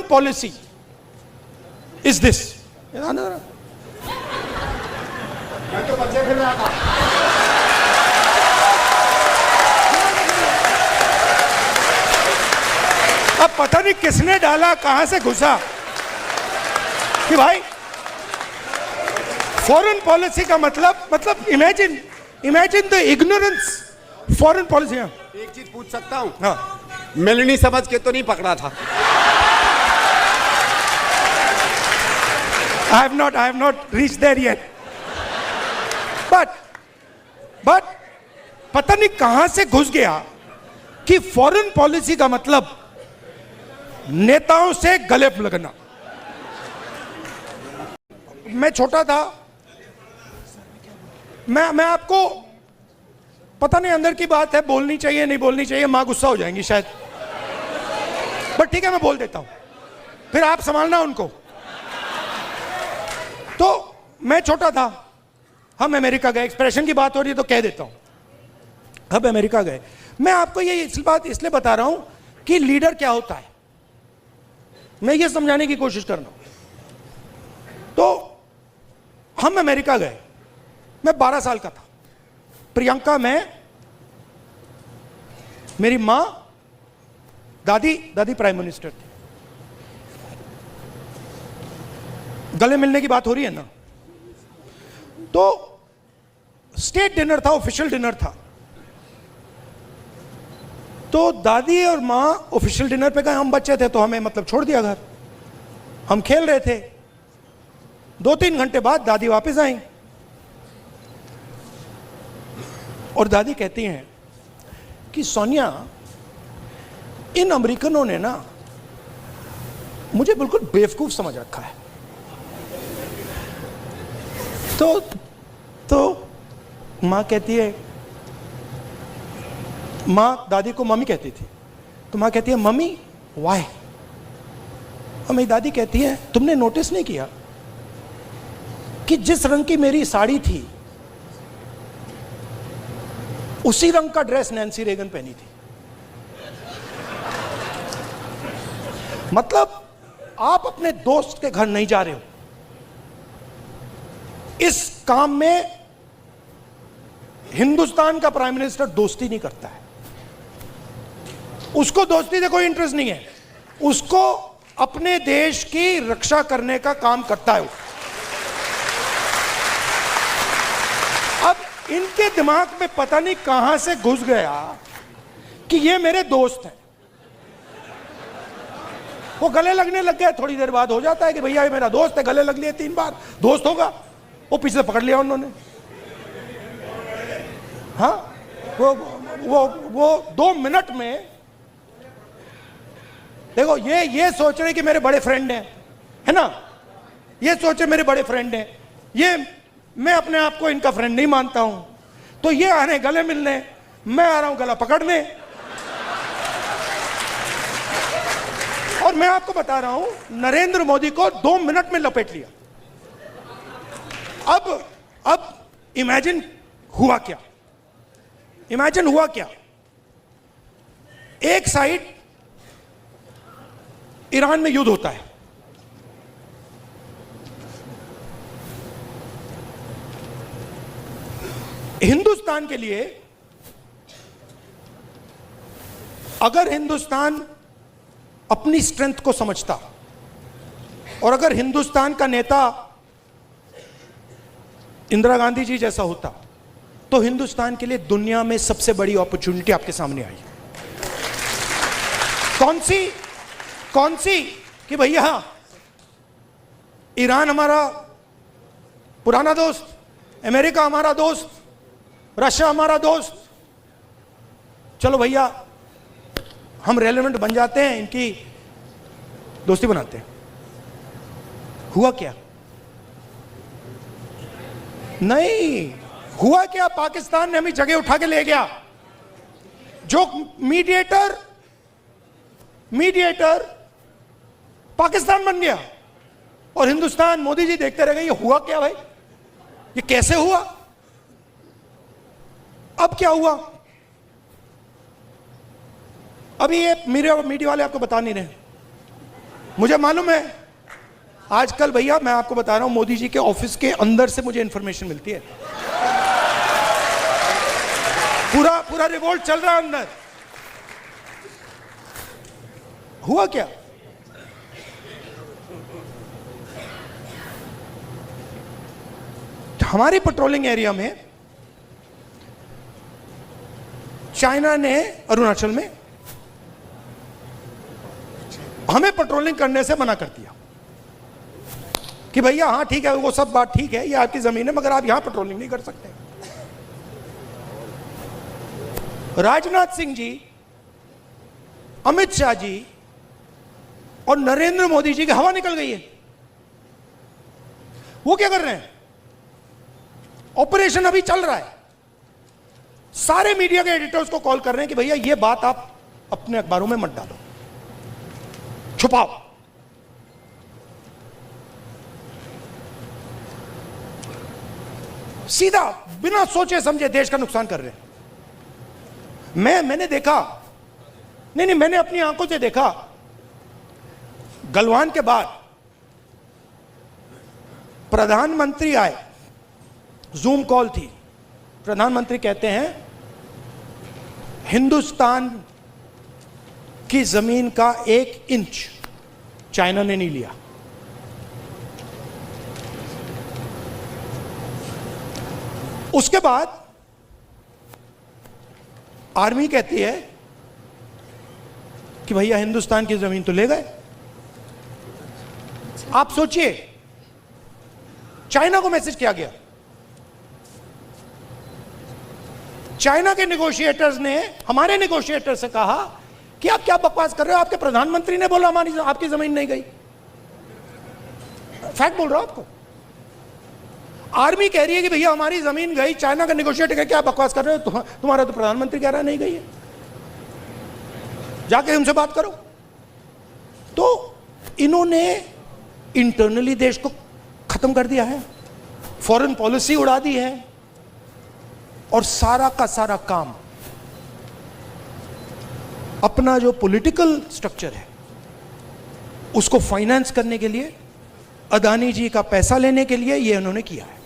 policy is this? मैं तो बच्चे फिर रहा था। अब पता नहीं किसने डाला, कहां से घुसा कि भाई फॉरेन पॉलिसी का मतलब imagine the ignorance foreign policy. एक चीज पूछ सकता हूं? हाँ, मिलनी समझ के तो नहीं पकड़ा था? I have not reached there yet. But पता नहीं कहां से घुस गया कि फॉरेन पॉलिसी का मतलब नेताओं से गले लगना। मैं छोटा था, मैं आपको पता नहीं अंदर की बात है, बोलनी चाहिए नहीं बोलनी चाहिए, मां गुस्सा हो जाएंगी शायद, बट ठीक है मैं बोल देता हूं, फिर आप संभालना उनको। तो मैं छोटा था, हम अमेरिका गए, एक्सप्रेशन की बात हो रही है तो कह देता हूं, हम अमेरिका गए। मैं आपको ये बात इसलिए बता रहा हूं कि लीडर क्या होता है, मैं ये समझाने की कोशिश कर रहा हूं। तो हम अमेरिका गए, मैं 12 साल का था, प्रियंका, मैं, मेरी मां, दादी प्राइम मिनिस्टर थी। गले मिलने की बात हो रही है ना, तो स्टेट डिनर था, ऑफिशियल डिनर था। तो दादी और मां ऑफिशियल डिनर पे गए, हम बच्चे थे तो हमें मतलब छोड़ दिया घर, हम खेल रहे थे। 2-3 घंटे बाद दादी वापस आई और दादी कहती हैं कि सोनिया, इन अमेरिकनों ने ना मुझे बिल्कुल बेवकूफ समझ रखा है। तो मां कहती है, मां दादी को मम्मी कहती थी, तो मां कहती है मम्मी वाई? और मेरी दादी कहती है तुमने नोटिस नहीं किया कि जिस रंग की मेरी साड़ी थी उसी रंग का ड्रेस नैन्सी रेगन पहनी थी। मतलब आप अपने दोस्त के घर नहीं जा रहे हो, इस काम में हिंदुस्तान का प्राइम मिनिस्टर दोस्ती नहीं करता है, उसको दोस्ती से कोई इंटरेस्ट नहीं है, उसको अपने देश की रक्षा करने का काम करता है। अब इनके दिमाग में पता नहीं कहां से घुस गया कि ये मेरे दोस्त हैं, वो गले लगने लग गए। थोड़ी देर बाद हो जाता है कि भैया ये मेरा दोस्त है, गले लग लिए 3 बार, दोस्त होगा, वो पीछे से पकड़ लिया उन्होंने। हाँ, वो 2 मिनट में देखो, ये सोच रहे कि मेरे बड़े फ्रेंड हैं, है ना, ये सोचे मेरे बड़े फ्रेंड हैं, ये मैं अपने आप को इनका फ्रेंड नहीं मानता हूं, तो ये आ रहे गले मिलने, मैं आ रहा हूं गला पकड़ने। और मैं आपको बता रहा हूं, नरेंद्र मोदी को 2 मिनट में लपेट लिया। अब इमेजिन हुआ क्या, इमेजिन हुआ क्या, एक साइड ईरान में युद्ध होता है, हिंदुस्तान के लिए अगर हिंदुस्तान अपनी स्ट्रेंथ को समझता और अगर हिंदुस्तान का नेता इंदिरा गांधी जी जैसा होता तो हिंदुस्तान के लिए दुनिया में सबसे बड़ी अपॉर्चुनिटी आपके सामने आई। कौन सी कि भैया ईरान हमारा पुराना दोस्त, अमेरिका हमारा दोस्त, रशिया हमारा दोस्त, चलो भैया हम रेलेवेंट बन जाते हैं, इनकी दोस्ती बनाते हैं। हुआ क्या? नहीं हुआ क्या, पाकिस्तान ने हमें जगह उठा के ले गया। जो मीडिएटर पाकिस्तान बन गया और हिंदुस्तान, मोदी जी देखते रह गए ये हुआ क्या भाई, ये कैसे हुआ। अब क्या हुआ, अभी ये मीडिया वाले आपको बता नहीं रहे, मुझे मालूम है आजकल भैया, मैं आपको बता रहा हूं, मोदी जी के ऑफिस के अंदर से मुझे इंफॉर्मेशन मिलती है। पूरा रिवोल्ट चल रहा है अंदर। हुआ क्या? हमारी पेट्रोलिंग एरिया में चाइना ने अरुणाचल में हमें पेट्रोलिंग करने से मना कर दिया कि भैया हाँ ठीक है, वो सब बात ठीक है, ये आपकी जमीन है, मगर आप यहां पेट्रोलिंग नहीं कर सकते। राजनाथ सिंह जी, अमित शाह जी और नरेंद्र मोदी जी की हवा निकल गई है। वो क्या कर रहे हैं? ऑपरेशन अभी चल रहा है। सारे मीडिया के एडिटर्स को कॉल कर रहे हैं कि भैया ये बात आप अपने अखबारों में मत डालो, छुपाओ। सीधा बिना सोचे समझे देश का नुकसान कर रहे हैं। मैंने देखा, नहीं मैंने अपनी आंखों से देखा, गलवान के बाद प्रधानमंत्री आए, जूम कॉल थी, प्रधानमंत्री कहते हैं हिंदुस्तान की जमीन का 1 इंच चाइना ने नहीं लिया। उसके बाद आर्मी कहती है कि भैया हिंदुस्तान की जमीन तो ले गए। आप सोचिए, चाइना को मैसेज किया गया। चाइना के नेगोशिएटर्स ने हमारे नेगोशिएटर से कहा कि आप क्या बकवास कर रहे हो, आपके प्रधानमंत्री ने बोला हमारी आपकी जमीन नहीं गई। फैक्ट बोल रहा हूं आपको। आर्मी कह रही है कि भैया हमारी जमीन गई, चाइना का नेगोशिएटर कह क्या बकवास कर रहे हो, तुम्हारा तो प्रधानमंत्री कह रहा नहीं गई है, जाके उनसे बात करो। तो इन्होंने इंटरनली देश को खत्म कर दिया है, फॉरेन पॉलिसी उड़ा दी है, और सारा का सारा काम अपना जो पॉलिटिकल स्ट्रक्चर है उसको फाइनेंस करने के लिए, अदानी जी का पैसा लेने के लिए ये उन्होंने किया है।